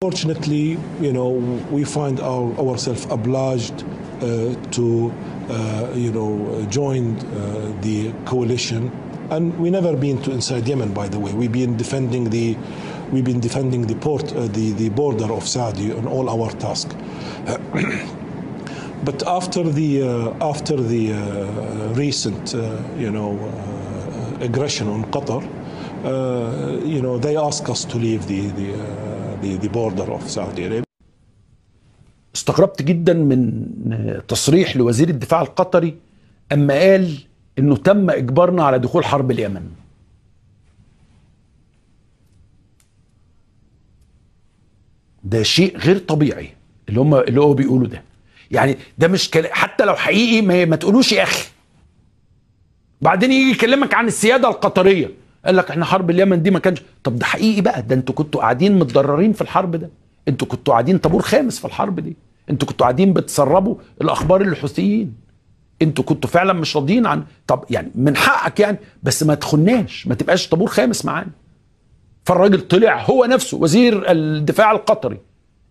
Fortunately, we find ourselves obliged to, join the coalition, and we never been to inside Yemen. By the way, we've been defending the port, the border of Saudi on all our tasks. But after the recent, aggression on Qatar, they asked us to leave the border of Saudi Arabia. استغربت جدا من تصريح لوزير الدفاع القطري اما قال انه تم اجبارنا على دخول حرب اليمن. ده شيء غير طبيعي اللي هو بيقوله ده. يعني ده مش حتى لو حقيقي ما تقولوش يا اخي. بعدين يجي يكلمك عن السياده القطريه، قال لك احنا حرب اليمن دي ما كانش. طب ده حقيقي بقى، ده انتوا كنتوا قاعدين متضررين في الحرب ده، انتوا كنتوا قاعدين طابور خامس في الحرب دي، انتوا كنتوا قاعدين بتسربوا الاخبار للحوثيين، انتوا كنتوا فعلا مش راضيين عن. طب يعني من حقك يعني، بس ما تخناش، ما تبقاش طابور خامس معانا. فالراجل طلع هو نفسه وزير الدفاع القطري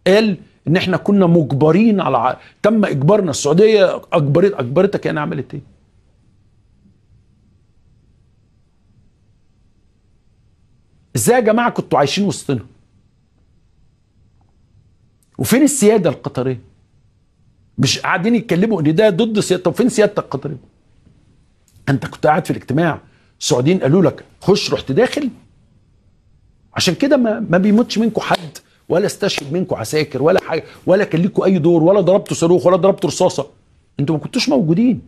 قال ان احنا كنا مجبرين على تم اجبارنا، السعوديه اجبرتك يعني عملت ايه؟ ازاي يا جماعه كنتوا عايشين وسطنا؟ وفين السياده القطريه؟ مش قاعدين يتكلموا ان ده ضد سيادة. طب فين سيادتك القطريه؟ انت كنت قاعد في الاجتماع، السعوديين قالوا لك خش، رحت داخل. عشان كده ما بيموتش منكم حد، ولا استشهد منكم عساكر ولا حاجه، ولا كان لكم اي دور، ولا ضربتوا صاروخ ولا ضربتوا رصاصه. انتوا ما كنتوش موجودين.